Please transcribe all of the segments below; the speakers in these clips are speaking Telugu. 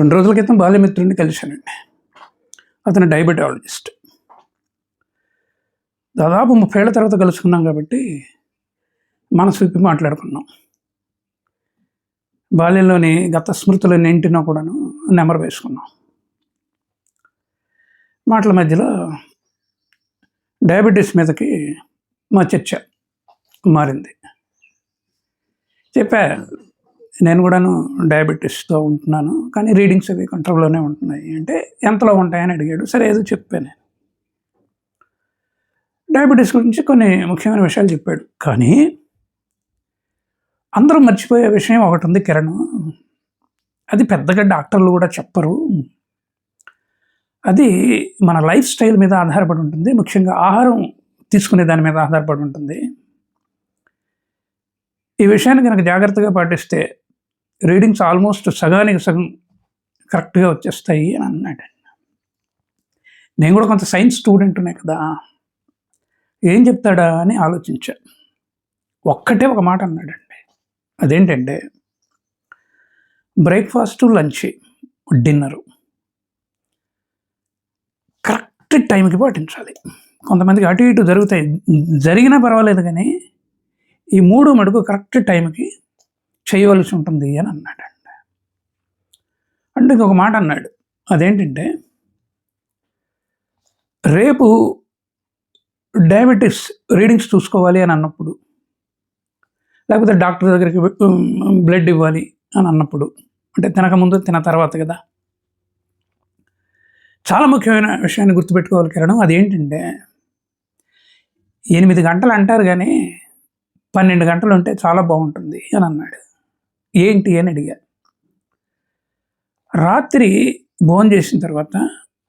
2 రోజుల క్రితం బాల్యమిత్రుడిని కలిశానండి. అతను డయాబెటాలజిస్ట్. దాదాపు 30 ఏళ్ల తర్వాత కలుసుకున్నాం కాబట్టి మనసు విప్పి మాట్లాడుకున్నాం. బాల్యంలోని గత స్మృతులన్నింటినో కూడాను నెమరు వేసుకున్నాం. మాటల మధ్యలో డయాబెటీస్ మీదకి మా చర్చ మారింది. చెప్పా, నేను కూడాను డయాబెటీస్తో ఉంటున్నాను, కానీ రీడింగ్స్ అవి కంట్రోల్లోనే ఉంటున్నాయి అంటే ఎంతలో ఉంటాయని అడిగాడు. సరే ఏదో చెప్పాను. నేను డయాబెటీస్ గురించి కొన్ని ముఖ్యమైన విషయాలు చెప్పాడు. కానీ అందరూ మర్చిపోయే విషయం ఒకటి ఉంది కిరణ్, అది పెద్దగా డాక్టర్లు కూడా చెప్పరు. అది మన లైఫ్ స్టైల్ మీద ఆధారపడి ఉంటుంది, ముఖ్యంగా ఆహారం తీసుకునే దాని మీద ఆధారపడి ఉంటుంది. ఈ విషయాన్ని కనుక జాగ్రత్తగా పాటిస్తే రీడింగ్స్ ఆల్మోస్ట్ సగానికి సగం కరెక్ట్గా వచ్చేస్తాయి అని అన్నాడు. నేను కూడా కొంత సైన్స్ స్టూడెంట్నే కదా, ఏం చెప్తాడా అని ఆలోచించా. ఒక్కటే ఒక మాట అన్నాడండి. అదేంటంటే బ్రేక్ఫాస్టు, లంచ్, డిన్నరు కరెక్ట్ టైంకి పాటించాలి. కొంతమందికి అటు ఇటు జరుగుతాయి, జరిగినా పర్వాలేదు, కానీ ఈ 3 మటుకు కరెక్ట్ టైంకి చేయవలసి ఉంటుంది అని అన్నాడండి. అంటే ఇంకొక మాట అన్నాడు. అదేంటంటే రేపు డయాబెటీస్ రీడింగ్స్ చూసుకోవాలి అని అన్నప్పుడు, లేకపోతే డాక్టర్ దగ్గరికి బ్లడ్ ఇవ్వాలి అని అన్నప్పుడు, అంటే తినకముందు తిన తర్వాత కదా, చాలా ముఖ్యమైన విషయాన్ని గుర్తుపెట్టుకోవాలి కిరణం. అదేంటంటే 8 గంటలు అంటారు కానీ 12 గంటలు ఉంటే చాలా బాగుంటుంది అని అన్నాడు. ఏంటి అని అడిగా. రాత్రి భోజనం చేసిన తర్వాత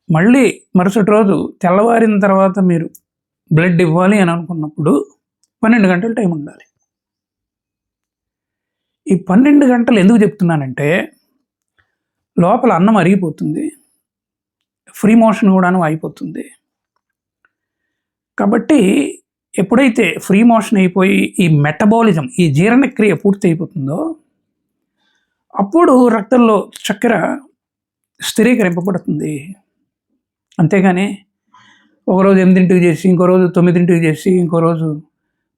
మళ్ళీ మరుసటి రోజు తెల్లవారిన తర్వాత మీరు బ్లడ్ ఇవ్వాలి అని అనుకున్నప్పుడు 12 గంటలు టైం ఉండాలి. ఈ 12 గంటలు ఎందుకు చెప్తున్నానంటే లోపల అన్నం అరిగిపోతుంది, ఫ్రీ మోషన్ కూడాను అయిపోతుంది. కాబట్టి ఎప్పుడైతే ఫ్రీ మోషన్ అయిపోయి ఈ మెటబాలిజం, ఈ జీర్ణక్రియ పూర్తి అయిపోతుందో అప్పుడు రక్తంలో చక్కెర స్థిరీకరింపబడుతుంది. అంతేగాని ఒకరోజు 8ంటికి చేసి, ఇంకో రోజు 9ంటికి చేసి, ఇంకో రోజు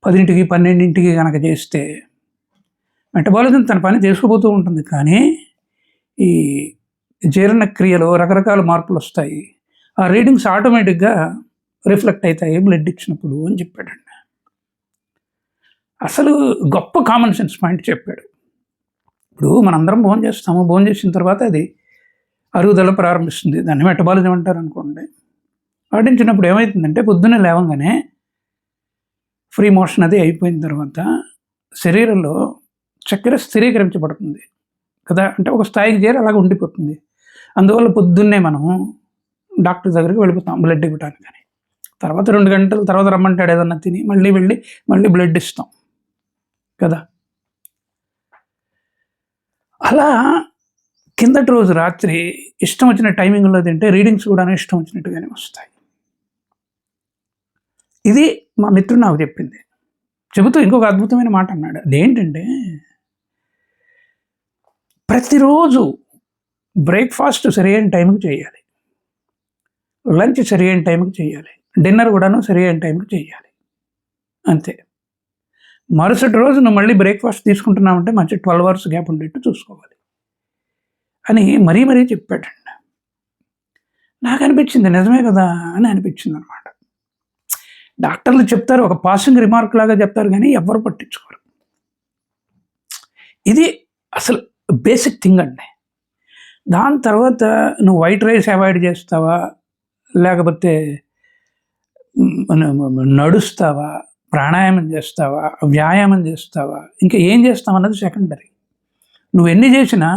10ంటికి 12ంటికి కనుక చేస్తే మెటబాలిజం తన పని చేసుకుపోతూ ఉంటుంది, కానీ ఈ జీర్ణక్రియలో రకరకాల మార్పులు వస్తాయి. ఆ రీడింగ్స్ ఆటోమేటిక్గా రిఫ్లెక్ట్ అవుతాయి బ్లడ్ ఇచ్చినప్పుడు అని చెప్పాడండి. అసలు గొప్ప కామన్ సెన్స్ పాయింట్ చెప్పాడు. ఇప్పుడు మనందరం భోజనం చేస్తాము, భోజనం చేసిన తర్వాత అది అరుగుదల ప్రారంభిస్తుంది, దాన్ని మెటబాలిజం అంటారు అనుకోండి. పాటించినప్పుడు ఏమవుతుందంటే పొద్దున్నే లేవగానే ఫ్రీ మోషన్ అది అయిపోయిన తర్వాత శరీరంలో చక్కెర స్థిరీకరించబడుతుంది కదా, అంటే ఒక స్థాయికి చేరి అలాగ ఉండిపోతుంది. అందువల్ల పొద్దున్నే మనం డాక్టర్ దగ్గరికి వెళ్ళిపోతాం బ్లడ్ ఇవ్వడానికి. కానీ తర్వాత 2 గంటల తర్వాత రమ్మంటాడు ఏదన్నా తిని, మళ్ళీ బ్లడ్ ఇస్తాం కదా. అలా కిందటి రోజు రాత్రి ఇష్టం వచ్చిన టైమింగ్లో తింటే రీడింగ్స్ కూడా ఇష్టం వచ్చినట్టుగానే వస్తాయి. ఇది మా మిత్రుడు నాకు చెప్పింది. చెబుతూ ఇంకొక అద్భుతమైన మాట అన్నాడు. అదేంటంటే ప్రతిరోజు బ్రేక్ఫాస్ట్ సరైన టైంకి చేయాలి, లంచ్ సరైన టైంకి చేయాలి, డిన్నర్ కూడాను సరైన టైంకి చేయాలి, అంతే. మరుసటి రోజు నువ్వు మళ్ళీ బ్రేక్ఫాస్ట్ తీసుకుంటున్నామంటే మంచి 12 అవర్స్ గ్యాప్ ఉండేట్టు చూసుకోవాలి అని మరీ చెప్పాడండి. నాకు అనిపించింది నిజమే కదా అని అనిపించింది అనమాట. డాక్టర్లు చెప్తారు, ఒక పాసింగ్ రిమార్క్ లాగా చెప్తారు, కానీ ఎవరు పట్టించుకోరు. ఇది అసలు బేసిక్ థింగ్ అండి. దాని తర్వాత నువ్వు వైట్ రైస్ అవాయిడ్ చేస్తావా, లేకపోతే నడుస్తావా, ప్రాణాయామం చేస్తావా, వ్యాయామం చేస్తావా, ఇంకా ఏం చేస్తావు అన్నది సెకండరీ. నువ్వు ఎన్ని చేసినా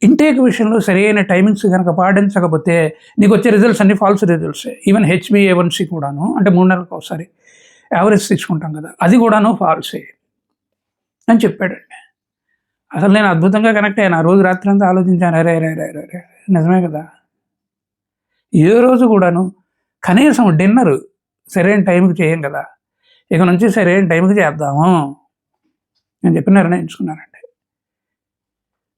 ఇంటేక్ విషయంలో సరైన టైమింగ్స్ కనుక పాటించకపోతే నీకు వచ్చే రిజల్ట్స్ అన్ని ఫాల్స్ రిజల్ట్స్. ఈవెన్ HbA1c కూడాను, అంటే 3 నెలలకు ఒకసారి యావరేజ్ తీసుకుంటాం కదా, అది కూడాను ఫాల్సే అని చెప్పాడండి. అసలు నేను అద్భుతంగా కనెక్ట్ అయ్యాను. ఆ రోజు రాత్రి అంతా ఆలోచించాను, అరే నిజమే కదా. ఏ రోజు కూడాను కనీసం డిన్నర్ సరైన టైంకి చేయం కదా, ఇక నుంచి సరైన టైంకి చేద్దాము అని చెప్పి నిర్ణయించుకున్నానండి.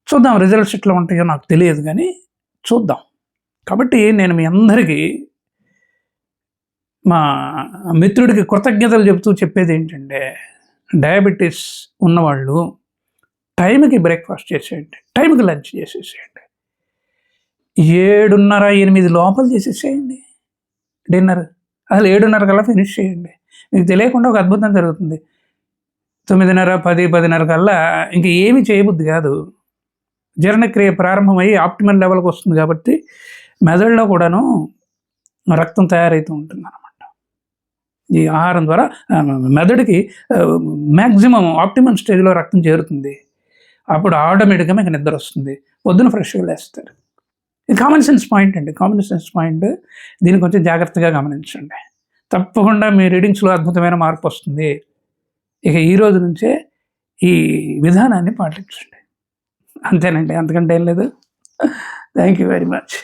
చూద్దాం రిజల్ట్స్ ఎట్లా ఉంటాయో నాకు తెలియదు కానీ చూద్దాం. కాబట్టి నేను మీ అందరికీ మా మిత్రుడికి కృతజ్ఞతలు చెప్తూ చెప్పేది ఏంటంటే, డయాబెటీస్ ఉన్నవాళ్ళు టైంకి బ్రేక్ఫాస్ట్ చేసేయండి, టైంకి లంచ్ చేసేసేయండి, 7:30, 8 లోపల చేసేసేయండి డిన్నర్. అసలు 7:30 కల్లా ఫినిష్ చేయండి. మీకు తెలియకుండా ఒక అద్భుతం జరుగుతుంది. 9:30, 10, 10:30 కల్లా ఇంక ఏమీ చేయబుద్ధి కాదు. జీర్ణక్రియ ప్రారంభమయ్యి ఆప్టిమల్ లెవెల్కి వస్తుంది కాబట్టి మెదడులో కూడాను రక్తం తయారవుతూ ఉంటుందన్నమాట. ఈ ఆహారం ద్వారా మెదడుకి మ్యాక్సిమం ఆప్టిమం స్టేజ్లో రక్తం చేరుతుంది. అప్పుడు ఆటోమేటిక్గా మీకు నిద్ర వస్తుంది, పొద్దున ఫ్రెష్గా లేస్తారు. ఇది కామన్ సెన్స్ పాయింట్ అండి, కామన్ సెన్స్ పాయింట్. దీన్ని కొంచెం జాగ్రత్తగా గమనించండి. తప్పకుండా మీ రీడింగ్స్లో అద్భుతమైన మార్పు వస్తుంది. ఇక ఈ రోజు నుంచే ఈ విధానాన్ని పాటించండి. అంతేనండి, అంతకంటే ఏం లేదు. Thank you very much.